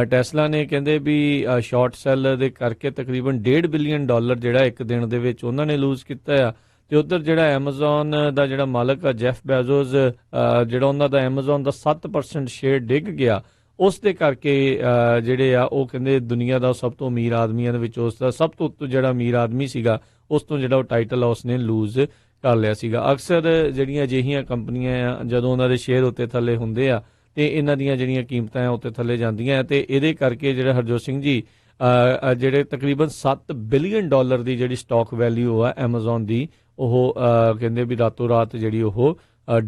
ਟੈਸਲਾ ਨੇ ਕਹਿੰਦੇ ਵੀ ਸ਼ਾਰਟ ਸੈਲ ਦੇ ਕਰਕੇ ਤਕਰੀਬਨ $1.5 ਬਿਲੀਅਨ ਜਿਹੜਾ ਇੱਕ ਦਿਨ ਦੇ ਵਿੱਚ ਉਹਨਾਂ ਨੇ ਲੂਜ਼ ਕੀਤਾ ਆ, ਤੇ ਉੱਧਰ ਜਿਹੜਾ ਐਮਾਜ਼ਨ ਦਾ ਜਿਹੜਾ ਮਾਲਕ ਆ ਜੈਫ ਬੈਜ਼ੋਸ, ਜਿਹੜਾ ਉਹਨਾਂ ਦਾ ਐਮਾਜ਼ਨ ਦਾ 7% ਸ਼ੇਅਰ ਡਿੱਗ ਗਿਆ, ਉਸ ਦੇ ਕਰਕੇ ਜਿਹੜੇ ਆ ਉਹ ਕਹਿੰਦੇ ਦੁਨੀਆ ਦਾ ਸਭ ਤੋਂ ਅਮੀਰ ਆਦਮੀਆਂ ਦੇ ਵਿੱਚ ਉਸ ਦਾ ਸਭ ਤੋਂ ਉੱਤੋਂ ਜਿਹੜਾ ਅਮੀਰ ਆਦਮੀ ਸੀਗਾ, ਉਸ ਤੋਂ ਜਿਹੜਾ ਉਹ ਟਾਈਟਲ ਆ ਉਸਨੇ ਲੂਜ਼ ਕਰ ਲਿਆ ਸੀਗਾ। ਅਕਸਰ ਜਿਹੜੀਆਂ ਅਜਿਹੀਆਂ ਕੰਪਨੀਆਂ ਆ ਜਦੋਂ ਉਹਨਾਂ ਦੇ ਸ਼ੇਅਰ ਉੱਤੇ ਥੱਲੇ ਹੁੰਦੇ ਆ ਤੇ ਇਹਨਾਂ ਦੀਆਂ ਜਿਹੜੀਆਂ ਕੀਮਤਾਂ ਆ ਉੱਤੇ ਥੱਲੇ ਜਾਂਦੀਆਂ ਤੇ ਇਹਦੇ ਕਰਕੇ ਜਿਹੜਾ ਹਰਜੋਤ ਸਿੰਘ ਜੀ ਜਿਹੜੇ ਤਕਰੀਬਨ $7 ਬਿਲੀਅਨ ਦੀ ਜਿਹੜੀ ਸਟਾਕ ਵੈਲਿਊ ਆ ਐਮਾਜ਼ਨ ਦੀ, ਉਹ ਕਹਿੰਦੇ ਵੀ ਰਾਤੋਂ ਰਾਤ ਜਿਹੜੀ ਉਹ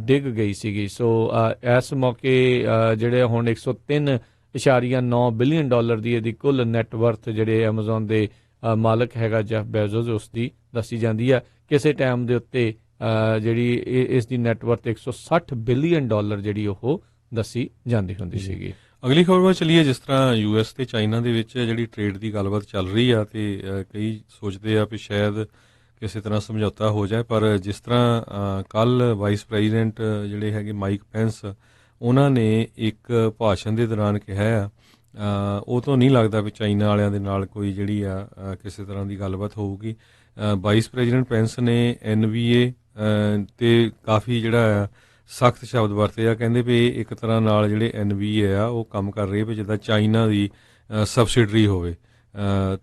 ਡਿੱਗ ਗਈ ਸੀਗੀ। ਸੋ ਇਸ ਮੌਕੇ ਜਿਹੜੇ ਹੁਣ $103.9 ਬਿਲੀਅਨ ਦੀ ਇਹਦੀ ਕੁੱਲ ਨੈਟਵਰਥ ਜਿਹੜੇ ਐਮਾਜ਼ਨ ਦੇ ਮਾਲਕ ਹੈਗਾ ਜੈਫ ਬੈਜ਼ੋਸ, ਉਸ ਦੀ ਦੱਸੀ ਜਾਂਦੀ ਆ। ਕਿਸੇ ਟਾਈਮ ਦੇ ਉੱਤੇ ਜਿਹੜੀ ਇਸ ਦੀ ਨੈਟਵਰਥ $160 ਬਿਲੀਅਨ ਜਿਹੜੀ ਉਹ ਦੱਸੀ ਜਾਂਦੀ ਹੁੰਦੀ ਸੀਗੀ। ਅਗਲੀ ਖਬਰ ਵੱਲ ਚੱਲੀਏ। ਜਿਸ ਤਰ੍ਹਾਂ US ਤੇ ਚਾਈਨਾ ਦੇ ਵਿੱਚ ਜਿਹੜੀ ਟ੍ਰੇਡ ਦੀ ਗੱਲਬਾਤ ਚੱਲ ਰਹੀ ਆ ਤੇ ਕਈ ਸੋਚਦੇ ਆ ਵੀ ਸ਼ਾਇਦ ਕਿਸੇ ਤਰ੍ਹਾਂ ਸਮਝੌਤਾ ਹੋ ਜਾਏ, ਪਰ ਜਿਸ ਤਰ੍ਹਾਂ ਕੱਲ ਵਾਈਸ ਪ੍ਰੈਜ਼ੀਡੈਂਟ ਜਿਹੜੇ ਹੈਗੇ ਮਾਈਕ ਪੈਂਸ, ਉਹਨਾਂ ਨੇ ਇੱਕ ਭਾਸ਼ਣ ਦੇ ਦੌਰਾਨ ਕਿਹਾ ਆ ਉਹ ਤੋਂ ਨਹੀਂ ਲੱਗਦਾ ਵੀ ਚਾਈਨਾ ਵਾਲਿਆਂ ਦੇ ਨਾਲ ਕੋਈ ਜਿਹੜੀ ਆ ਕਿਸੇ ਤਰ੍ਹਾਂ ਦੀ ਗੱਲਬਾਤ ਹੋਊਗੀ। ਵਾਈਸ ਪ੍ਰੈਜ਼ੀਡੈਂਟ ਪੈਂਸ ਨੇ NBA ਤੇ ਕਾਫੀ ਜਿਹੜਾ ਆ ਸਖਤ ਸ਼ਬਦ ਵਰਤੇ ਆ। ਕਹਿੰਦੇ ਵੀ ਇੱਕ ਤਰ੍ਹਾਂ ਨਾਲ ਜਿਹੜੇ NBA ਆ ਉਹ ਕੰਮ ਕਰ ਰਹੇ ਵੀ ਜਿੱਦਾਂ ਚਾਈਨਾ ਦੀ ਸਬਸਿਡਰੀ ਹੋਵੇ,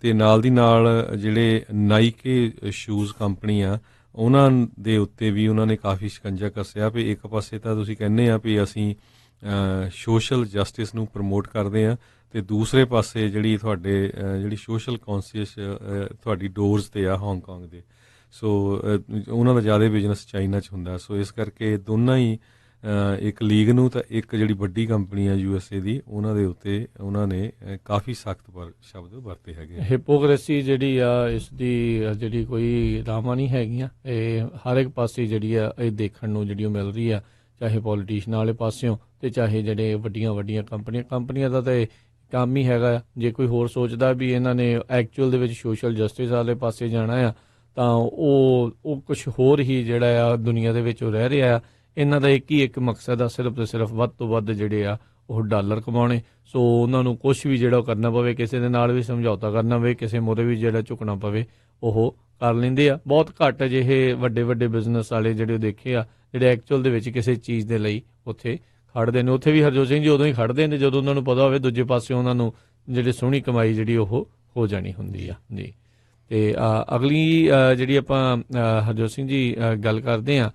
ਤੇ ਨਾਲ ਦੀ ਨਾਲ ਜਿਹੜੇ ਨਾਈਕੇ ਸ਼ੂਜ਼ ਕੰਪਨੀ ਆ ਉਹਨਾਂ ਦੇ ਉੱਤੇ ਵੀ ਉਹਨਾਂ ਨੇ ਕਾਫੀ ਸ਼ਿਕੰਜਾ ਕੱਸਿਆ ਵੀ ਇੱਕ ਪਾਸੇ ਤਾਂ ਤੁਸੀਂ ਕਹਿੰਦੇ ਆ ਵੀ ਅਸੀਂ ਸੋਸ਼ਲ ਜਸਟਿਸ ਨੂੰ ਪ੍ਰਮੋਟ ਕਰਦੇ ਆ ਤੇ ਦੂਸਰੇ ਪਾਸੇ ਜਿਹੜੀ ਤੁਹਾਡੇ ਜਿਹੜੀ ਸੋਸ਼ਲ ਕੌਂਸ਼ੀਅਸ ਤੁਹਾਡੀ ਡੋਰਸ ਤੇ ਆ ਹਾਂਗਕਾਂਗ ਦੇ, ਸੋ ਉਹਨਾਂ ਦਾ ਜ਼ਿਆਦਾ ਬਿਜ਼ਨਸ ਚਾਈਨਾ 'ਚ ਹੁੰਦਾ। ਸੋ ਇਸ ਕਰਕੇ ਦੋਨਾਂ ਹੀ ਇੱਕ ਲੀਗ ਨੂੰ ਤਾਂ ਇੱਕ ਜਿਹੜੀ ਵੱਡੀ ਕੰਪਨੀ ਆ USA ਦੀ, ਉਹਨਾਂ ਦੇ ਉੱਤੇ ਉਹਨਾਂ ਨੇ ਕਾਫੀ ਸਖਤ ਸ਼ਬਦ ਵਰਤੇ ਹੈਗੇ। ਹਿਪੋਕ੍ਰੇਸੀ ਜਿਹੜੀ ਆ ਇਸ ਦੀ ਜਿਹੜੀ ਕੋਈ ਰਾਵਾਂ ਨਹੀਂ ਹੈਗੀਆਂ, ਇਹ ਹਰ ਇੱਕ ਪਾਸੇ ਜਿਹੜੀ ਆ ਇਹ ਦੇਖਣ ਨੂੰ ਜਿਹੜੀ ਉਹ ਮਿਲ ਰਹੀ ਆ, ਚਾਹੇ ਪੋਲੀਟੀਸ਼ਨ ਵਾਲੇ ਪਾਸਿਓਂ ਤੇ ਚਾਹੇ ਜਿਹੜੇ ਵੱਡੀਆਂ ਕੰਪਨੀਆਂ ਦਾ ਤਾਂ ਇਹ ਕੰਮ ਹੀ ਹੈਗਾ। ਜੇ ਕੋਈ ਹੋਰ ਸੋਚਦਾ ਵੀ ਇਹਨਾਂ ਨੇ ਐਕਚੁਅਲ ਦੇ ਵਿੱਚ ਸੋਸ਼ਲ ਜਸਟਿਸ ਵਾਲੇ ਪਾਸੇ ਜਾਣਾ ਆ ਤਾਂ ਉਹ ਕੁਝ ਹੋਰ ਹੀ ਜਿਹੜਾ ਆ ਦੁਨੀਆ ਦੇ ਵਿੱਚ ਉਹ ਰਹਿ ਰਿਹਾ ਆ। ਇਹਨਾਂ ਦਾ ਇੱਕ ਮਕਸਦ ਆ, ਸਿਰਫ ਤੇ ਸਿਰਫ ਵੱਧ ਤੋਂ ਵੱਧ ਜਿਹੜੇ ਆ ਉਹ ਡਾਲਰ ਕਮਾਉਣੇ। ਸੋ ਉਹਨਾਂ ਨੂੰ ਕੁਝ ਵੀ ਜਿਹੜਾ ਉਹ ਕਰਨਾ ਪਵੇ, ਕਿਸੇ ਦੇ ਨਾਲ ਵੀ ਸਮਝੌਤਾ ਕਰਨਾ ਪਵੇ, ਕਿਸੇ ਮੋਰੇ ਵੀ ਜਿਹੜਾ ਝੁਕਣਾ ਪਵੇ, ਉਹ ਕਰ ਲੈਂਦੇ ਆ। ਬਹੁਤ ਘੱਟ ਜਿਹੇ ਵੱਡੇ ਬਿਜ਼ਨਸ ਵਾਲੇ ਜਿਹੜੇ ਉਹ ਦੇਖੇ ਆ ਜਿਹੜੇ ਐਕਚੁਅਲ ਦੇ ਵਿੱਚ ਕਿਸੇ ਚੀਜ਼ ਦੇ ਲਈ ਉੱਥੇ ਖੜਦੇ ਨੇ। ਉੱਥੇ ਵੀ ਹਰਜੋਤ ਸਿੰਘ ਜੀ ਉਦੋਂ ਹੀ ਖੜਦੇ ਨੇ ਜਦੋਂ ਉਹਨਾਂ ਨੂੰ ਪਤਾ ਹੋਵੇ ਦੂਜੇ ਪਾਸੇ ਉਹਨਾਂ ਨੂੰ ਜਿਹੜੀ ਸੋਹਣੀ ਕਮਾਈ ਜਿਹੜੀ ਉਹ ਹੋ ਜਾਣੀ ਹੁੰਦੀ ਆ ਜੀ। ਤੇ ਅਗਲੀ ਜਿਹੜੀ ਆਪਾਂ ਹਰਜੋਤ ਸਿੰਘ ਜੀ ਗੱਲ ਕਰਦੇ ਹਾਂ,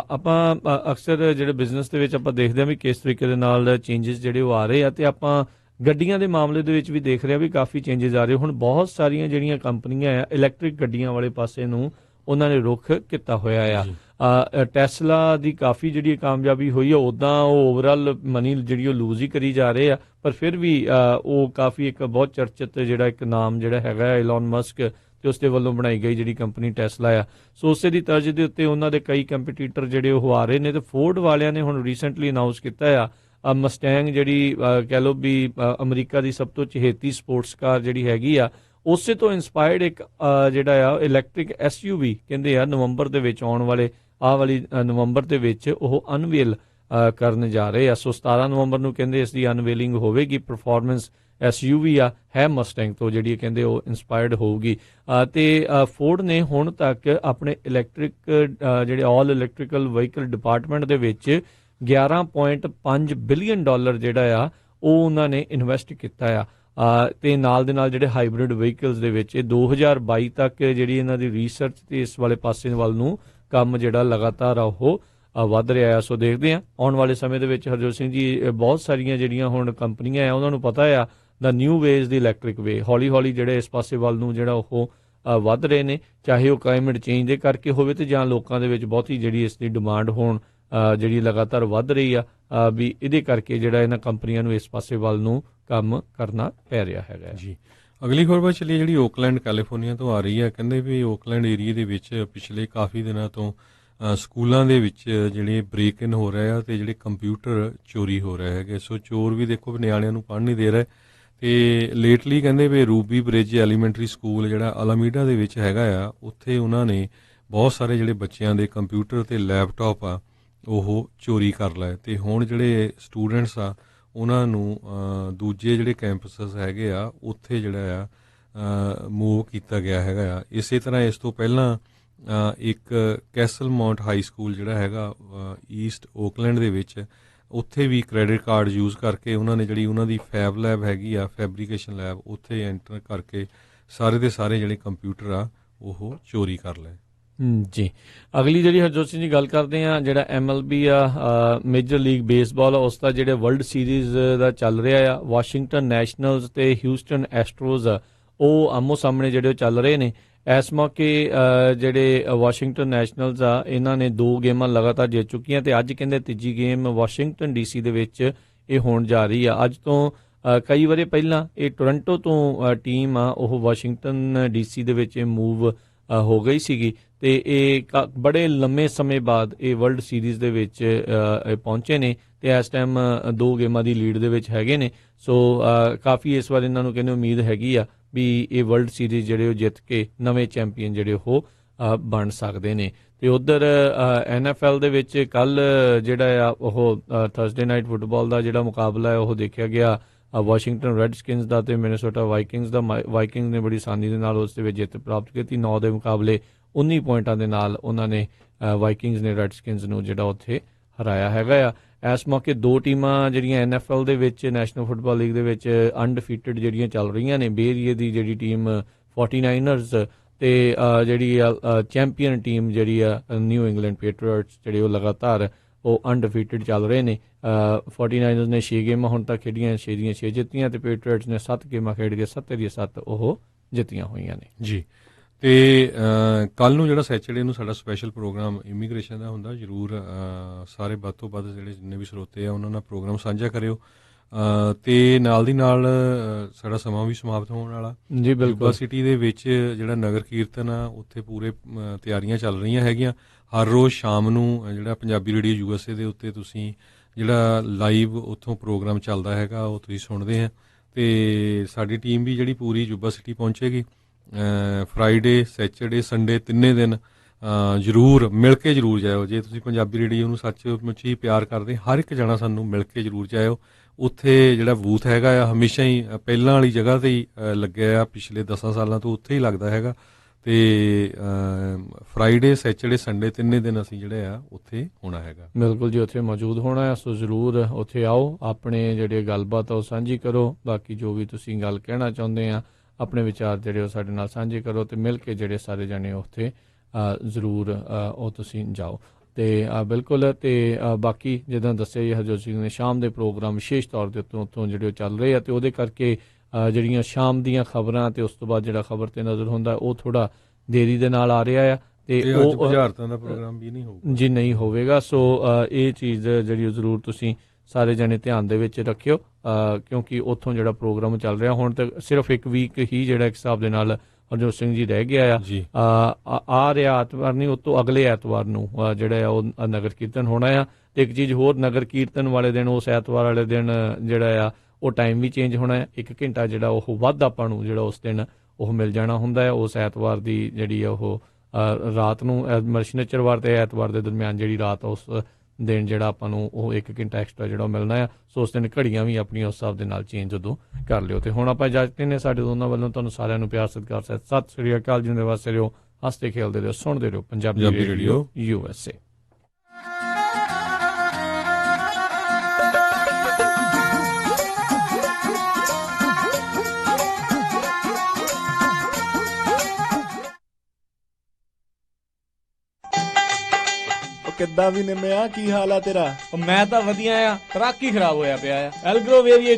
ਆਪਾਂ ਅਕਸਰ ਜਿਹੜੇ ਬਿਜ਼ਨਸ ਦੇ ਵਿੱਚ ਆਪਾਂ ਦੇਖਦੇ ਹਾਂ ਵੀ ਕਿਸ ਤਰੀਕੇ ਦੇ ਨਾਲ ਚੇਂਜਸ ਜਿਹੜੇ ਉਹ ਆ ਰਹੇ ਆ, ਤੇ ਆਪਾਂ ਗੱਡੀਆਂ ਦੇ ਮਾਮਲੇ ਦੇ ਵਿੱਚ ਵੀ ਦੇਖ ਰਹੇ ਹਾਂ ਵੀ ਕਾਫੀ ਚੇਂਜਸ ਆ ਰਹੇ। ਹੁਣ ਬਹੁਤ ਸਾਰੀਆਂ ਜਿਹੜੀਆਂ ਕੰਪਨੀਆਂ ਆ ਇਲੈਕਟ੍ਰਿਕ ਗੱਡੀਆਂ ਵਾਲੇ ਪਾਸੇ ਨੂੰ ਉਹਨਾਂ ਨੇ ਰੁੱਖ ਕੀਤਾ ਹੋਇਆ ਆ। ਟੈਸਲਾ ਦੀ ਕਾਫੀ ਜਿਹੜੀ ਕਾਮਯਾਬੀ ਹੋਈ ਆ, ਉੱਦਾਂ ਉਹ ਓਵਰਆਲ ਮਨੀ ਜਿਹੜੀ ਉਹ ਲੂਜ਼ ਹੀ ਕਰੀ ਜਾ ਰਹੇ ਆ, ਪਰ ਫਿਰ ਵੀ ਉਹ ਕਾਫੀ ਇੱਕ ਬਹੁਤ ਚਰਚਿਤ ਜਿਹੜਾ ਇੱਕ ਨਾਮ ਜਿਹੜਾ ਹੈਗਾ ਐਲਨ ਮਸਕ ਤੇ ਉਸ ਦੇ ਵੱਲੋਂ ਬਣਾਈ ਗਈ ਜਿਹੜੀ ਕੰਪਨੀ ਟੈਸਲਾ ਆ। ਸੋ ਉਸੇ ਦੀ ਤਰਜ਼ ਦੇ ਉੱਤੇ ਉਹਨਾਂ ਦੇ ਕਈ ਕੰਪੀਟੀਟਰ ਜਿਹੜੇ ਉਹ ਆ ਰਹੇ ਨੇ, ਤੇ ਫੋਰਡ ਵਾਲਿਆਂ ਨੇ ਹੁਣ ਰੀਸੈਂਟਲੀ ਅਨਾਊਂਸ ਕੀਤਾ ਆ ਮਸਟੈਂਗ ਜਿਹੜੀ ਕਹਿ ਲਓ ਵੀ ਅਮਰੀਕਾ ਦੀ ਸਭ ਤੋਂ ਚਹੇਤੀ ਸਪੋਰਟਸ ਕਾਰ ਜਿਹੜੀ ਹੈਗੀ ਆ, ਉਸੇ ਤੋਂ ਇਨਸਪਾਇਰਡ ਇੱਕ ਜਿਹੜਾ ਆ ਇਲੈਕਟ੍ਰਿਕ SUV ਕਹਿੰਦੇ ਆ ਨਵੰਬਰ ਦੇ ਵਿੱਚ ਆਉਣ ਵਾਲੇ ਵਾਲੀ ਨਵੰਬਰ ਦੇ ਵਿੱਚ ਉਹ ਅਨਵੇਲ ਕਰਨ ਜਾ ਰਹੇ ਆ। ਸੋ 17 ਨਵੰਬਰ ਨੂੰ ਕਹਿੰਦੇ ਇਸ ਦੀ ਅਨਵੇਲਿੰਗ ਹੋਵੇਗੀ। ਪਰਫਾਰਮੈਂਸ SUV ਹੈ ਮਸਟੈਂਗ ਤੋਂ ਜਿਹੜੀ ਕਹਿੰਦੇ ਉਹ ਇਨਸਪਾਇਰਡ ਹੋਊਗੀ। ਤੇ ਫੋਰਡ ਨੇ ਹੁਣ ਤੱਕ ਆਪਣੇ ਇਲੈਕਟ੍ਰਿਕ ਜਿਹੜੇ ਆਲ ਇਲੈਕਟ੍ਰੀਕਲ ਵਹੀਕਲ ਡਿਪਾਰਟਮੈਂਟ ਦੇ ਵਿੱਚ $11.5 ਬਿਲੀਅਨ ਜਿਹੜਾ ਆ ਉਹ ਉਹਨਾਂ ਨੇ ਇਨਵੈਸਟ ਕੀਤਾ ਆ। ਤੇ ਨਾਲ ਦੇ ਨਾਲ ਜਿਹੜੇ ਹਾਈਬ੍ਰਿਡ ਵਹੀਕਲਸ ਦੇ ਵਿੱਚ 2022 ਤੱਕ ਜਿਹੜੀ ਇਹਨਾਂ ਦੀ ਰਿਸਰਚ ਤੇ ਇਸ ਵਾਲੇ ਪਾਸੇ ਵੱਲ ਨੂੰ ਕੰਮ ਜਿਹੜਾ ਲਗਾਤਾਰ ਉਹ ਵੱਧ ਰਿਹਾ ਆ। ਸੋ ਦੇਖਦੇ ਆ ਆਉਣ ਵਾਲੇ ਸਮੇਂ ਦੇ ਵਿੱਚ ਹਰਜੋਤ ਸਿੰਘ ਜੀ ਬਹੁਤ ਸਾਰੀਆਂ ਜਿਹੜੀਆਂ ਹੁਣ ਕੰਪਨੀਆਂ ਆ ਉਹਨਾਂ ਨੂੰ ਪਤਾ ਆ ਦਾ ਨਿਊ ਵੇਜ਼ ਦੀ ਇਲੈਕਟ੍ਰਿਕ ਵੇ ਹੌਲੀ ਜਿਹੜੇ ਇਸ ਪਾਸੇ ਵੱਲ ਨੂੰ ਜਿਹੜਾ ਉਹ ਵੱਧ ਰਹੇ ਨੇ, ਚਾਹੇ ਉਹ ਕਲਾਈਮੇਟ ਚੇਂਜ ਦੇ ਕਰਕੇ ਹੋਵੇ ਤੇ ਜਾਂ ਲੋਕਾਂ ਦੇ ਵਿੱਚ ਬਹੁਤੀ ਜਿਹੜੀ ਇਸ ਦੀ ਡਿਮਾਂਡ ਹੋਣ ਜਿਹੜੀ ਲਗਾਤਾਰ ਵੱਧ ਰਹੀ ਆ ਵੀ ਇਹਦੇ ਕਰਕੇ ਜਿਹੜਾ ਇਹਨਾਂ ਕੰਪਨੀਆਂ ਨੂੰ ਇਸ ਪਾਸੇ ਵੱਲ ਨੂੰ ਕੰਮ ਕਰਨਾ ਪੈ ਰਿਹਾ ਹੈਗਾ ਜੀ। ਅਗਲੀ ਖਬਰ ਚੱਲੀ ਜਿਹੜੀ ਓਕਲੈਂਡ ਕੈਲੀਫੋਰਨੀਆ ਤੋਂ ਆ ਰਹੀ ਹੈ। ਕਹਿੰਦੇ ਵੀ ਓਕਲੈਂਡ ਏਰੀਏ ਦੇ ਵਿੱਚ ਪਿਛਲੇ ਕਾਫੀ ਦਿਨਾਂ ਤੋਂ ਸਕੂਲਾਂ ਦੇ ਵਿੱਚ ਜਿਹੜੇ ਬ੍ਰੇਕ ਇਨ ਹੋ ਰਹੇ ਆ ਤੇ ਜਿਹੜੇ ਕੰਪਿਊਟਰ ਚੋਰੀ ਹੋ ਰਹੇ ਹੈਗੇ। ਸੋ ਚੋਰ ਵੀ ਦੇਖੋ ਨਿਆਣਿਆਂ ਨੂੰ ਪੜ੍ਹ ਨਹੀਂ ਦੇ ਰਹੇ। ਤੇ ਲੇਟਲੀ ਕਹਿੰਦੇ ਵੀ ਰੂਬੀ ਬ੍ਰਿਜ ਐਲੀਮੈਂਟਰੀ ਸਕੂਲ ਜਿਹੜਾ ਅਲਾਮੀਡਾ ਦੇ ਵਿੱਚ ਹੈਗਾ ਆ, ਉੱਥੇ ਉਹਨਾਂ ਨੇ ਬਹੁਤ ਸਾਰੇ ਜਿਹੜੇ ਬੱਚਿਆਂ ਦੇ ਕੰਪਿਊਟਰ ਤੇ ਲੈਪਟਾਪ ਆ ਉਹ ਚੋਰੀ ਕਰ ਲਏ। ਤੇ ਹੁਣ ਜਿਹੜੇ ਸਟੂਡੈਂਟਸ ਆ ਉਹਨਾਂ ਨੂੰ ਦੂਜੇ ਜਿਹੜੇ ਕੈਂਪਸਸ ਹੈਗੇ ਆ ਉੱਥੇ ਜਿਹੜਾ ਆ ਮੂਵ ਕੀਤਾ ਗਿਆ ਹੈਗਾ ਆ। ਇਸੇ ਤਰ੍ਹਾਂ ਇਸ ਤੋਂ ਪਹਿਲਾਂ ਇੱਕ ਕੈਸਲ ਮਾਊਂਟ ਹਾਈ ਸਕੂਲ ਜਿਹੜਾ ਹੈਗਾ ਈਸਟ ਓਕਲੈਂਡ ਦੇ ਵਿੱਚ, ਉੱਥੇ ਵੀ ਕ੍ਰੈਡਿਟ ਕਾਰਡ ਯੂਜ਼ ਕਰਕੇ ਉਹਨਾਂ ਨੇ ਜਿਹੜੀ ਉਹਨਾਂ ਦੀ ਫੈਬ ਲੈਬ ਹੈਗੀ ਆ, ਫੈਬਰੀਕੇਸ਼ਨ ਲੈਬ, ਉੱਥੇ ਐਂਟਰ ਕਰਕੇ ਸਾਰੇ ਦੇ ਸਾਰੇ ਜਿਹੜੇ ਕੰਪਿਊਟਰ ਆ ਉਹ ਚੋਰੀ ਕਰ ਲਏ। ਜੀ, ਅਗਲੀ ਜਿਹੜੀ ਹਰਜੋਤ ਸਿੰਘ ਜੀ ਗੱਲ ਕਰਦੇ ਆ, ਜਿਹੜਾ MLB ਆ, ਮੇਜਰ ਲੀਗ ਬੇਸਬਾਲ ਆ, ਉਸ ਦਾ ਜਿਹੜੇ ਵਰਲਡ ਸੀਰੀਜ਼ ਦਾ ਚੱਲ ਰਿਹਾ ਆ, ਵਾਸ਼ਿੰਗਟਨ ਨੈਸ਼ਨਲਜ਼ ਤੇ ਹਿਊਸਟਨ ਐਸਟਰੋਜ਼ ਆ, ਉਹ ਆਮੋ ਸਾਹਮਣੇ ਜਿਹੜੇ ਉਹ ਚੱਲ ਰਹੇ ਨੇ। ਇਸ ਮੌਕੇ ਜਿਹੜੇ ਵਾਸ਼ਿੰਗਟਨ ਨੈਸ਼ਨਲਜ਼ ਆ, ਇਹਨਾਂ ਨੇ 2 ਗੇਮਾਂ ਲਗਾਤਾਰ ਜਿੱਤ ਚੁੱਕੀਆਂ ਤੇ ਅੱਜ ਕਹਿੰਦੇ ਤੀਜੀ ਗੇਮ ਵਾਸ਼ਿੰਗਟਨ DC ਦੇ ਵਿੱਚ ਇਹ ਹੋਣ ਜਾ ਰਹੀ ਆ। ਅੱਜ ਤੋਂ ਕਈ ਵਾਰੀ ਪਹਿਲਾਂ ਇਹ ਟੋਰਾਂਟੋ ਤੋਂ ਟੀਮ ਆ, ਉਹ ਵਾਸ਼ਿੰਗਟਨ DC ਦੇ ਵਿੱਚ ਮੂਵ ਹੋ ਗਈ ਸੀਗੀ ਤੇ ਇਹ ਬੜੇ ਲੰਮੇ ਸਮੇਂ ਬਾਅਦ ਇਹ ਵਰਲਡ ਸੀਰੀਜ਼ ਦੇ ਵਿੱਚ ਪਹੁੰਚੇ ਨੇ ਤੇ ਇਸ ਟਾਈਮ 2 ਗੇਮਾਂ ਦੀ ਲੀਡ ਦੇ ਵਿੱਚ ਹੈਗੇ ਨੇ। ਸੋ ਕਾਫੀ ਇਸ ਵਾਰ ਇਹਨਾਂ ਨੂੰ ਕਹਿੰਦੇ ਉਮੀਦ ਹੈਗੀ ਆ ਵੀ ਇਹ ਵਰਲਡ ਸੀਰੀਜ਼ ਜਿਹੜੇ ਉਹ ਜਿੱਤ ਕੇ ਨਵੇਂ ਚੈਂਪੀਅਨ ਜਿਹੜੇ ਉਹ ਬਣ ਸਕਦੇ ਨੇ। ਤੇ ਉਧਰ NFL ਦੇ ਵਿੱਚ ਕੱਲ ਜਿਹੜਾ ਆ ਉਹ ਥਰਸਡੇ ਨਾਈਟ ਫੁੱਟਬਾਲ ਦਾ ਜਿਹੜਾ ਮੁਕਾਬਲਾ ਹੈ ਉਹ ਦੇਖਿਆ ਗਿਆ, ਵਾਸ਼ਿੰਗਟਨ ਰੈਡਸਕਿਨਸ ਦਾ ਤੇ ਮਿਨੇਸੋਟਾ ਵਾਈਕਿੰਗਸ ਦਾ। ਵਾਈਕਿੰਗਸ ਨੇ ਬੜੀ ਆਸਾਨੀ ਦੇ ਨਾਲ ਉਸ ਦੇ ਵਿੱਚ ਜਿੱਤ ਪ੍ਰਾਪਤ ਕੀਤੀ, 9 ਦੇ ਮੁਕਾਬਲੇ 19 ਪੁਆਇੰਟਾਂ ਦੇ ਨਾਲ ਉਹਨਾਂ ਨੇ ਵਾਈਕਿੰਗਸ ਨੇ ਰੈਡਸਕਿਨਸ ਨੂੰ ਜਿਹੜਾ ਉੱਥੇ ਹਰਾਇਆ ਹੈਗਾ ਆ। ਇਸ ਮੌਕੇ 2 ਟੀਮਾਂ ਜਿਹੜੀਆਂ NFL ਦੇ ਵਿੱਚ, ਨੈਸ਼ਨਲ ਫੁੱਟਬਾਲ ਲੀਗ ਦੇ ਵਿੱਚ ਅਨਡਿਫੀਟਡ ਜਿਹੜੀਆਂ ਚੱਲ ਰਹੀਆਂ ਨੇ। ਬੇ ਏਰੀਏ ਦੀ ਜਿਹੜੀ ਟੀਮ 49ers ਤੇ ਜਿਹੜੀ ਚੈਂਪੀਅਨ ਟੀਮ ਜਿਹੜੀ ਆ ਨਿਊ ਇੰਗਲੈਂਡ ਪੈਟਰੀਅਟਸ, ਜਿਹੜੇ ਉਹ ਲਗਾਤਾਰ ਉਹ ਅਨਡਿਫੀਟਡ ਚੱਲ ਰਹੇ ਨੇ। 49ers ਨੇ 6 ਗੇਮਾਂ ਹੁਣ ਤੱਕ ਖੇਡੀਆਂ, 6 ਦੀਆਂ 6 ਜਿੱਤੀਆਂ ਤੇ ਪੈਟਰੀਅਟਸ ਨੇ 7 ਗੇਮਾਂ ਖੇਡ ਕੇ 7 ਦੀਆਂ 7 ਉਹ ਜਿੱਤੀਆਂ ਹੋਈਆਂ ਨੇ। ਜੀ, ਤੇ ਕੱਲ ਨੂੰ ਜਿਹੜਾ ਸੈਚਰਡੇ ਨੂੰ ਸਾਡਾ ਸਪੈਸ਼ਲ ਪ੍ਰੋਗਰਾਮ ਇਮੀਗ੍ਰੇਸ਼ਨ ਦਾ ਹੁੰਦਾ, ਜ਼ਰੂਰ ਸਾਰੇ ਵੱਧ ਤੋਂ ਵੱਧ ਜਿਹੜੇ ਜਿੰਨੇ ਵੀ ਸਰੋਤੇ ਆ ਉਹਨਾਂ ਨਾਲ ਪ੍ਰੋਗਰਾਮ ਸਾਂਝਾ ਕਰਿਓ। ਤੇ ਨਾਲ ਦੀ ਨਾਲ ਸਾਡਾ ਸਮਾਂ ਵੀ ਸਮਾਪਤ ਹੋਣ ਵਾਲਾ। ਜੀ ਬਿਲਕੁਲ, ਯੂਬਾ ਸਿਟੀ ਦੇ ਵਿੱਚ ਜਿਹੜਾ ਨਗਰ ਕੀਰਤਨ ਆ, ਉੱਥੇ ਪੂਰੇ ਤਿਆਰੀਆਂ ਚੱਲ ਰਹੀਆਂ ਹੈਗੀਆਂ। ਹਰ ਰੋਜ਼ ਸ਼ਾਮ ਨੂੰ ਜਿਹੜਾ ਪੰਜਾਬੀ ਰੇਡੀਓ USA ਦੇ ਉੱਤੇ ਤੁਸੀਂ ਜਿਹੜਾ ਲਾਈਵ ਉੱਥੋਂ ਪ੍ਰੋਗਰਾਮ ਚੱਲਦਾ ਹੈਗਾ ਉਹ ਤੁਸੀਂ ਸੁਣਦੇ ਆ। ਤੇ ਸਾਡੀ ਟੀਮ ਵੀ ਜਿਹੜੀ ਪੂਰੀ ਯੂਬਾ ਸਿਟੀ ਪਹੁੰਚੇਗੀ ਫਰਾਈਡੇ, ਸੈਚਰਡੇ, ਸੰਡੇ, ਤਿੰਨੇ ਦਿਨ। ਜ਼ਰੂਰ ਮਿਲ ਕੇ ਜ਼ਰੂਰ ਜਾਇਓ। ਜੇ ਤੁਸੀਂ ਪੰਜਾਬੀ ਰੇਡੀਓ ਨੂੰ ਸੱਚਮੁੱਚ ਹੀ ਪਿਆਰ ਕਰਦੇ, ਹਰ ਇੱਕ ਜਣਾ ਸਾਨੂੰ ਮਿਲ ਕੇ ਜ਼ਰੂਰ ਜਾਇਓ। ਉੱਥੇ ਜਿਹੜਾ ਬੂਥ ਹੈਗਾ ਆ ਹਮੇਸ਼ਾ ਹੀ ਪਹਿਲਾਂ ਵਾਲੀ ਜਗ੍ਹਾ 'ਤੇ ਹੀ ਲੱਗਿਆ ਆ, ਪਿਛਲੇ 10 ਸਾਲਾਂ ਤੋਂ ਉੱਥੇ ਹੀ ਲੱਗਦਾ ਹੈਗਾ। ਤੇ ਫਰਾਈਡੇ, ਸੈਚਰਡੇ, ਸੰਡੇ ਤਿੰਨੇ ਦਿਨ ਅਸੀਂ ਜਿਹੜੇ ਆ ਉੱਥੇ ਹੋਣਾ ਹੈਗਾ। ਬਿਲਕੁਲ ਜੀ, ਉੱਥੇ ਮੌਜੂਦ ਹੋਣਾ ਹੈ। ਸੋ ਜ਼ਰੂਰ ਉੱਥੇ ਆਓ, ਆਪਣੇ ਜਿਹੜੇ ਗੱਲਬਾਤ ਉਹ ਸਾਂਝੀ ਕਰੋ। ਬਾਕੀ ਜੋ ਵੀ ਤੁਸੀਂ ਗੱਲ ਕਹਿਣਾ ਚਾਹੁੰਦੇ ਆ, ਆਪਣੇ ਵਿਚਾਰ ਜਿਹੜੇ ਉਹ ਸਾਡੇ ਨਾਲ ਸਾਂਝੇ ਕਰੋ ਤੇ ਮਿਲ ਕੇ ਜਿਹੜੇ ਸਾਰੇ ਜਣੇ ਉੱਥੇ ਜ਼ਰੂਰ ਉਹ ਤੁਸੀਂ ਜਾਓ। ਤੇ ਬਿਲਕੁਲ, ਤੇ ਬਾਕੀ ਜਿੱਦਾਂ ਦੱਸਿਆ ਜੀ ਹਰਜੋਤ ਸਿੰਘ ਨੇ, ਸ਼ਾਮ ਦੇ ਪ੍ਰੋਗਰਾਮ ਵਿਸ਼ੇਸ਼ ਤੌਰ ਦੇ ਉੱਤੋਂ ਜਿਹੜੇ ਉਹ ਚੱਲ ਰਹੇ ਆ ਤੇ ਉਹਦੇ ਕਰਕੇ ਜਿਹੜੀਆਂ ਸ਼ਾਮ ਦੀਆਂ ਖਬਰਾਂ ਤੇ ਉਸ ਤੋਂ ਬਾਅਦ ਜਿਹੜਾ ਖਬਰ ਤੇ ਨਜ਼ਰ ਹੁੰਦਾ ਉਹ ਥੋੜਾ ਦੇਰੀ ਦੇ ਨਾਲ ਆ ਰਿਹਾ ਆ ਤੇ ਉਹ ਬੁਝਾਰਤਾਂ ਦਾ ਪ੍ਰੋਗਰਾਮ ਵੀ ਨਹੀਂ ਹੋਊਗਾ ਜੀ, ਨਹੀਂ ਹੋਵੇਗਾ। ਸੋ ਇਹ ਚੀਜ਼ ਜਿਹੜੀ ਉਹ ਜ਼ਰੂਰ ਤੁਸੀਂ ਸਾਰੇ ਜਣੇ ਧਿਆਨ ਦੇ ਵਿੱਚ ਰੱਖਿਓ, ਕਿਉਂਕਿ ਉੱਥੋਂ ਜਿਹੜਾ ਪ੍ਰੋਗਰਾਮ ਚੱਲ ਰਿਹਾ ਹੁਣ ਤੱਕ ਸਿਰਫ 1 ਵੀਕ ਹੀ ਜਿਹੜਾ ਇੱਕ ਹਿਸਾਬ ਦੇ ਨਾਲ ਹਰਜੋਤ ਸਿੰਘ ਜੀ ਰਹਿ ਗਿਆ ਆ ਰਿਹਾ ਐਤਵਾਰ ਨਹੀਂ, ਉਹ ਤੋਂ ਅਗਲੇ ਐਤਵਾਰ ਨੂੰ ਜਿਹੜਾ ਆ ਉਹ ਨਗਰ ਕੀਰਤਨ ਹੋਣਾ ਆ। ਤੇ ਇੱਕ ਚੀਜ਼ ਹੋਰ, ਨਗਰ ਕੀਰਤਨ ਵਾਲੇ ਦਿਨ, ਉਸ ਐਤਵਾਰ ਵਾਲੇ ਦਿਨ ਜਿਹੜਾ ਆ ਉਹ ਟਾਈਮ ਵੀ ਚੇਂਜ ਹੋਣਾ ਹੈ। 1 ਘੰਟਾ ਜਿਹੜਾ ਉਹ ਵੱਧ ਆਪਾਂ ਨੂੰ ਜਿਹੜਾ ਉਸ ਦਿਨ ਉਹ ਮਿਲ ਜਾਣਾ ਹੁੰਦਾ ਹੈ। ਉਸ ਐਤਵਾਰ ਦੀ ਜਿਹੜੀ ਆ ਉਹ ਰਾਤ ਨੂੰ, ਸ਼ਨੀਚਰਵਾਰ ਤੇ ਐਤਵਾਰ ਦੇ ਦਰਮਿਆਨ ਜਿਹੜੀ ਰਾਤ ਉਸ ਦਿਨ ਜਿਹੜਾ ਆਪਾਂ ਨੂੰ ਉਹ 1 ਘੰਟਾ ਐਕਸਟਰਾ ਜਿਹੜਾ ਮਿਲਣਾ ਆ। ਸੋ ਉਸ ਦਿਨ ਘੜੀਆਂ ਵੀ ਆਪਣੀਆਂ ਉਸ ਹਿਸਾਬ ਦੇ ਨਾਲ ਚੇਂਜ ਉਦੋਂ ਕਰ ਲਿਓ। ਤੇ ਹੁਣ ਆਪਾਂ ਇਜਾਜ਼ਤ ਨੇ, ਸਾਡੇ ਦੋਨਾਂ ਵੱਲੋਂ ਤੁਹਾਨੂੰ ਸਾਰਿਆਂ ਨੂੰ ਪਿਆਰ ਸਤਿਕਾਰ ਸਹਿਤ ਸਤਿ ਸ੍ਰੀ ਅਕਾਲ ਜੀ। ਦੇ ਵਾਸਤੇ ਰਹੋ, ਹੱਸਦੇ ਖੇਲਦੇ ਰਹੋ, ਸੁਣਦੇ ਰਹੋ ਪੰਜਾਬੀ ਰੇਡੀਓ USA। ਕਿੱਦਾਂ ਵੀ ਨਿੰਮਿਆ, ਕੀ ਹਾਲ ਆ ਤੇਰਾ? ਮੈਂ ਤਾਂ ਵਧੀਆ ਆ, ਟਰੱਕ ਹੀ ਖਰਾਬ ਹੋਇਆ ਪਿਆ ਆ। ਐਲਗਰੋ ਵੇਰੀਏ